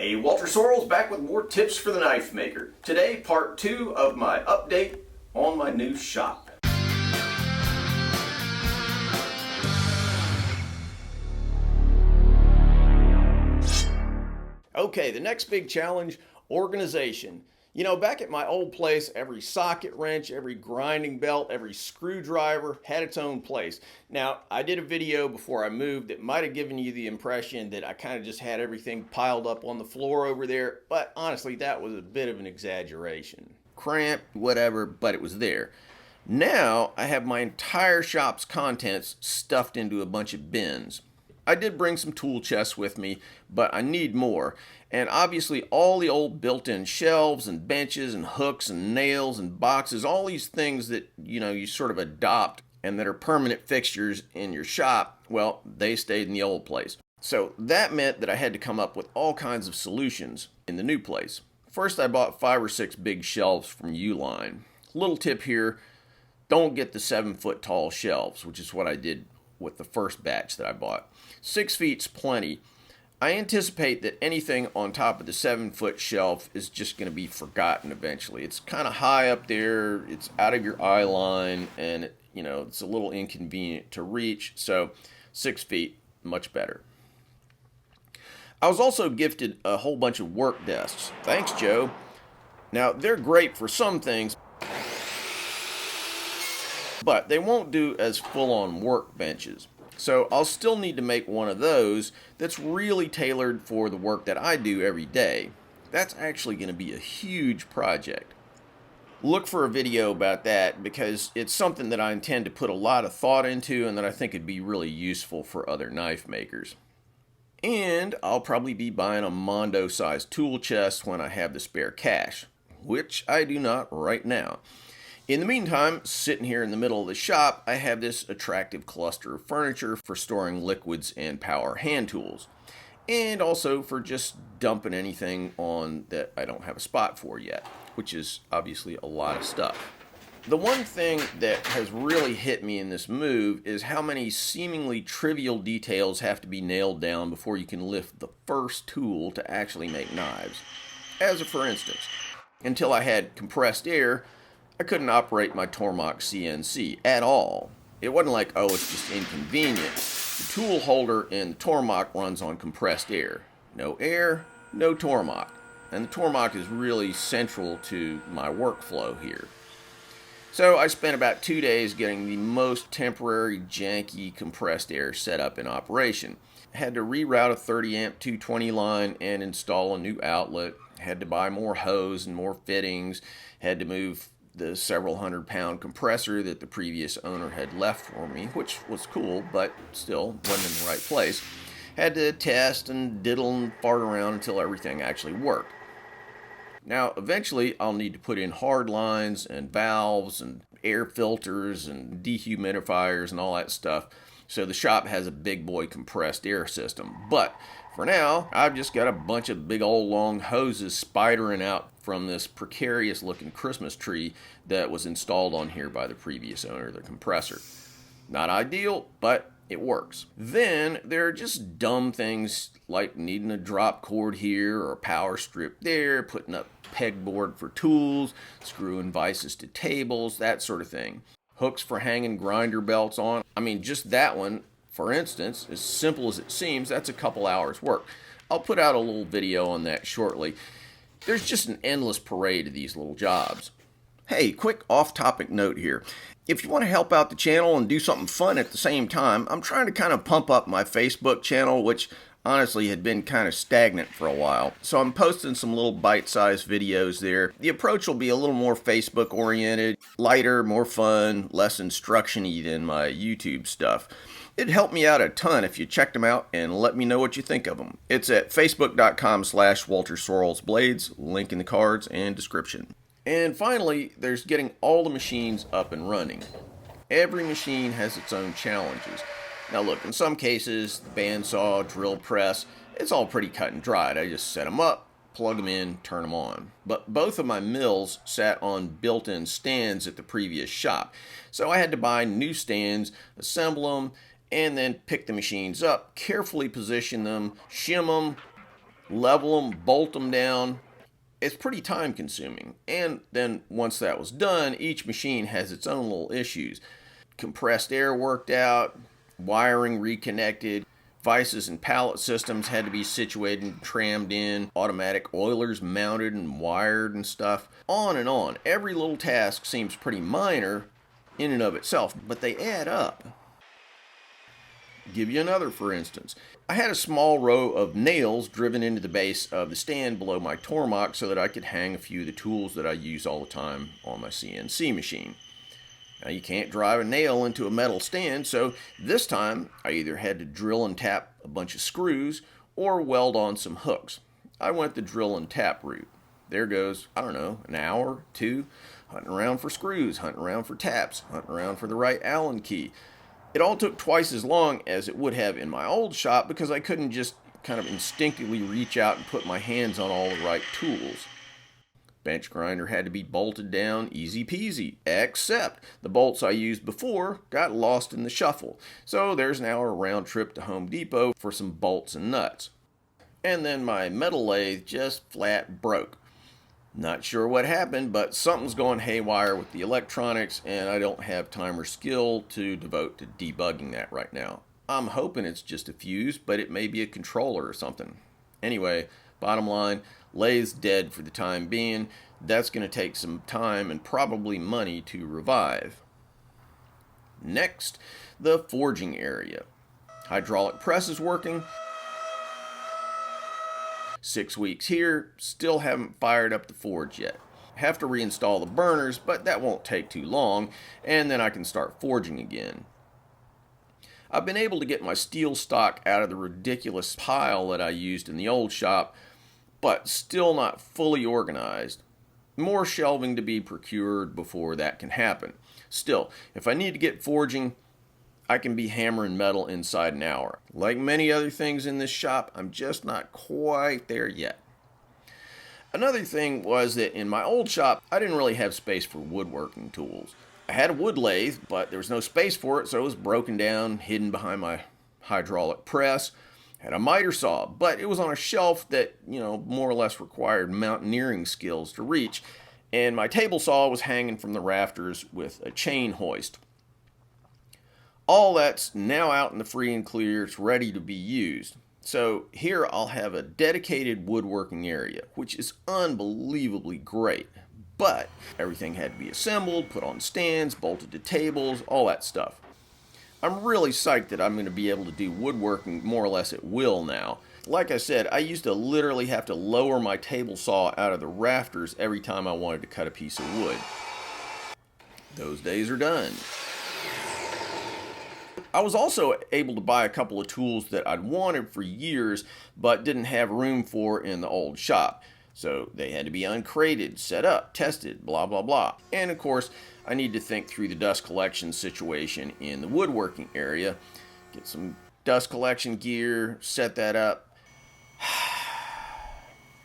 Hey, Walter Sorrells back with more tips for the knife maker. Today, part 2 of my update on my new shop. Okay, the next big challenge, organization. You know, back at my old place, every socket wrench, every grinding belt, every screwdriver had its own place. Now, I did a video before I moved that might have given you the impression that I kind of just had everything piled up on the floor over there, but honestly, that was a bit of an exaggeration. Cramped, whatever, but it was there. Now, I have my entire shop's contents stuffed into a bunch of bins. I did bring some tool chests with me, but I need more. And obviously all the old built-in shelves and benches and hooks and nails and boxes, all these things that, you sort of adopt and that are permanent fixtures in your shop, well, they stayed in the old place. So that meant that I had to come up with all kinds of solutions in the new place. First, I bought 5 or 6 big shelves from U-Line. Little tip here, don't get the 7-foot tall shelves, which is what I did with the first batch that I bought. 6 feet's plenty. I anticipate that anything on top of the 7-foot shelf is just going to be forgotten eventually. It's kind of high up there, it's out of your eye line, and it's a little inconvenient to reach, so 6 feet, much better. I was also gifted a whole bunch of work desks. Thanks, Joe. Now, they're great for some things, but they won't do as full-on workbenches. So I'll still need to make one of those that's really tailored for the work that I do every day. That's actually going to be a huge project. Look for a video about that because it's something that I intend to put a lot of thought into and that I think would be really useful for other knife makers. And I'll probably be buying a Mondo-sized tool chest when I have the spare cash, which I do not right now. In the meantime, sitting here in the middle of the shop, I have this attractive cluster of furniture for storing liquids and power hand tools, and also for just dumping anything on that I don't have a spot for yet, which is obviously a lot of stuff. The one thing that has really hit me in this move is how many seemingly trivial details have to be nailed down before you can lift the first tool to actually make knives. As a for instance, until I had compressed air, I couldn't operate my Tormach CNC at all. It wasn't like, oh, it's just inconvenient. The tool holder in the Tormach runs on compressed air. No air, no Tormach. And the Tormach is really central to my workflow here. So I spent about 2 days getting the most temporary, janky compressed air setup in operation. I had to reroute a 30 amp 220 line and install a new outlet. Had to buy more hose and more fittings. Had to move the several hundred-pound compressor that the previous owner had left for me, which was cool, but still wasn't in the right place. Had to test and diddle and fart around until everything actually worked. Now, eventually, I'll need to put in hard lines and valves and air filters and dehumidifiers and all that stuff, so the shop has a big boy compressed air system. But for now, I've just got a bunch of big old long hoses spidering out from this precarious looking Christmas tree that was installed on here by the previous owner of the compressor. Not ideal, but it works. Then there are just dumb things like needing a drop cord here or a power strip there, putting up pegboard for tools, screwing vices to tables, that sort of thing. Hooks for hanging grinder belts on. I mean, just that one, for instance, as simple as it seems, that's a couple hours work. I'll put out a little video on that shortly. There's just an endless parade of these little jobs. Hey, quick off-topic note here. If you want to help out the channel and do something fun at the same time, I'm trying to kind of pump up my Facebook channel, which honestly had been kind of stagnant for a while. So I'm posting some little bite-sized videos there. The approach will be a little more Facebook-oriented, lighter, more fun, less instruction-y than my YouTube stuff. It'd help me out a ton if you checked them out and let me know what you think of them. It's at facebook.com/Walter Sorrells Blades, link in the cards and description. And finally, there's getting all the machines up and running. Every machine has its own challenges. Now look, in some cases, the bandsaw, drill press, it's all pretty cut and dried. I just set them up, plug them in, turn them on. But both of my mills sat on built-in stands at the previous shop. So I had to buy new stands, assemble them, and then pick the machines up, carefully position them, shim them, level them, bolt them down. It's pretty time consuming. And then once that was done, each machine has its own little issues. Compressed air worked out, wiring reconnected, vices and pallet systems had to be situated and trammed in, automatic oilers mounted and wired and stuff. On and on. Every little task seems pretty minor in and of itself, but they add up. Give you another, for instance. I had a small row of nails driven into the base of the stand below my Tormach so that I could hang a few of the tools that I use all the time on my CNC machine. Now, you can't drive a nail into a metal stand, so this time I either had to drill and tap a bunch of screws or weld on some hooks. I went the drill and tap route. There goes, I don't know, an hour, two, hunting around for screws, hunting around for taps, hunting around for the right Allen key. It all took twice as long as it would have in my old shop because I couldn't just kind of instinctively reach out and put my hands on all the right tools. Bench grinder had to be bolted down, easy peasy, except the bolts I used before got lost in the shuffle. So there's now a round trip to Home Depot for some bolts and nuts. And then my metal lathe just flat broke. Not sure what happened, but something's going haywire with the electronics, and I don't have time or skill to devote to debugging that right now. I'm hoping it's just a fuse, but it may be a controller or something. Anyway, bottom line, lathe's dead for the time being. That's going to take some time and probably money to revive. Next, the forging area. Hydraulic press is working. 6 weeks here, still haven't fired up the forge yet. Have to reinstall the burners, but that won't take too long, and then I can start forging again. I've been able to get my steel stock out of the ridiculous pile that I used in the old shop, but still not fully organized. More shelving to be procured before that can happen. Still, if I need to get forging, I can be hammering metal inside an hour. Like many other things in this shop, I'm just not quite there yet. Another thing was that in my old shop, I didn't really have space for woodworking tools. I had a wood lathe, but there was no space for it, so it was broken down, hidden behind my hydraulic press. Had a miter saw, but it was on a shelf that, more or less required mountaineering skills to reach, and my table saw was hanging from the rafters with a chain hoist. All that's now out in the free and clear. It's ready to be used. So here I'll have a dedicated woodworking area, which is unbelievably great. But everything had to be assembled, put on stands, bolted to tables, all that stuff. I'm really psyched that I'm going to be able to do woodworking more or less at will now. Like I said, I used to literally have to lower my table saw out of the rafters every time I wanted to cut a piece of wood. Those days are done. I was also able to buy a couple of tools that I'd wanted for years but didn't have room for in the old shop. So they had to be uncrated, set up, tested, blah, blah, blah. And of course, I need to think through the dust collection situation in the woodworking area. Get some dust collection gear, set that up.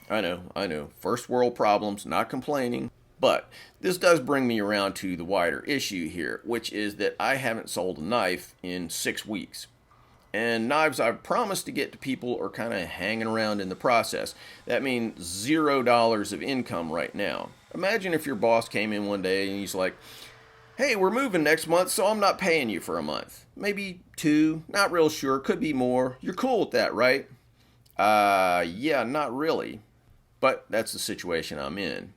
I know. First world problems, not complaining. But this does bring me around to the wider issue here, which is that I haven't sold a knife in 6 weeks. And knives I've promised to get to people are kind of hanging around in the process. That means $0 of income right now. Imagine if your boss came in one day and he's like, "Hey, we're moving next month, so I'm not paying you for a month. Maybe 2, not real sure, could be more. You're cool with that, right?" Yeah, not really. But that's the situation I'm in.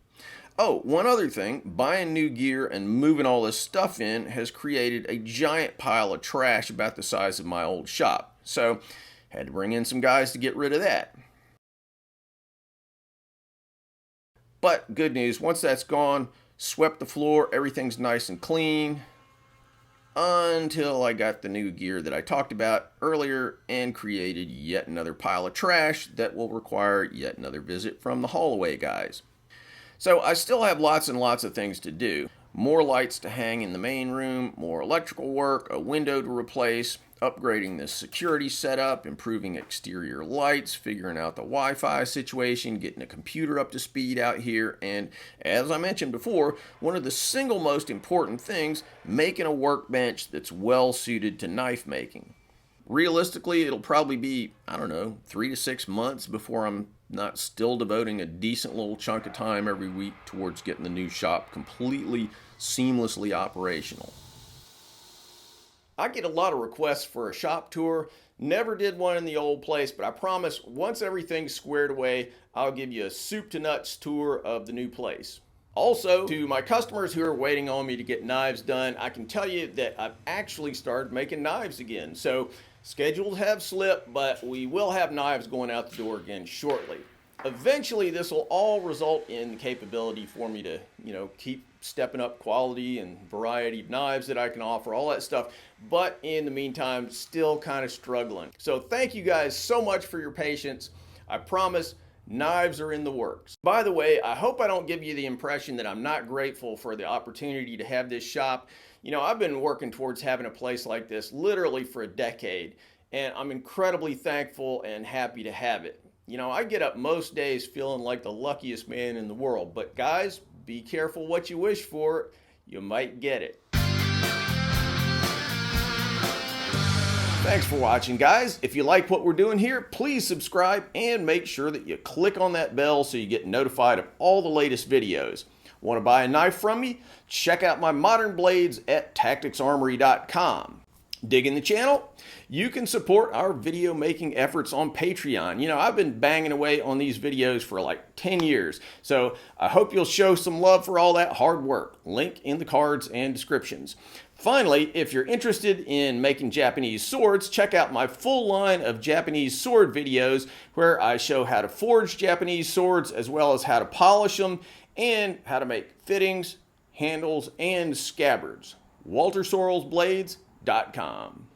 Oh, one other thing, buying new gear and moving all this stuff in has created a giant pile of trash about the size of my old shop. So, had to bring in some guys to get rid of that. But good news, once that's gone, swept the floor, everything's nice and clean. Until I got the new gear that I talked about earlier and created yet another pile of trash that will require yet another visit from the haul-away guys. So I still have lots and lots of things to do. More lights to hang in the main room, more electrical work, a window to replace, upgrading the security setup, improving exterior lights, figuring out the Wi-Fi situation, getting a computer up to speed out here, and as I mentioned before, one of the single most important things, making a workbench that's well suited to knife making. Realistically, it'll probably be, I don't know, 3 to 6 months before I'm not still devoting a decent little chunk of time every week towards getting the new shop completely seamlessly operational. I get a lot of requests for a shop tour. Never did one in the old place, but I promise once everything's squared away, I'll give you a soup to nuts tour of the new place. Also, to my customers who are waiting on me to get knives done, I can tell you that I've actually started making knives again. So schedules have slipped, but we will have knives going out the door again shortly. Eventually, this will all result in the capability for me to, keep stepping up quality and variety of knives that I can offer, all that stuff. But in the meantime, still kind of struggling. So thank you guys so much for your patience. I promise knives are in the works. By the way, I hope I don't give you the impression that I'm not grateful for the opportunity to have this shop. I've been working towards having a place like this literally for a decade, and I'm incredibly thankful and happy to have it. I get up most days feeling like the luckiest man in the world, but guys, be careful what you wish for. You might get it. Thanks for watching, guys. If you like what we're doing here, please subscribe and make sure that you click on that bell so you get notified of all the latest videos. Want to buy a knife from me? Check out my modern blades at tacticsarmory.com. Digging the channel? You can support our video making efforts on Patreon. I've been banging away on these videos for like 10 years, so I hope you'll show some love for all that hard work. Link in the cards and descriptions. Finally, if you're interested in making Japanese swords, check out my full line of Japanese sword videos where I show how to forge Japanese swords as well as how to polish them and how to make fittings, handles, and scabbards. WalterSorrellsBlades.com.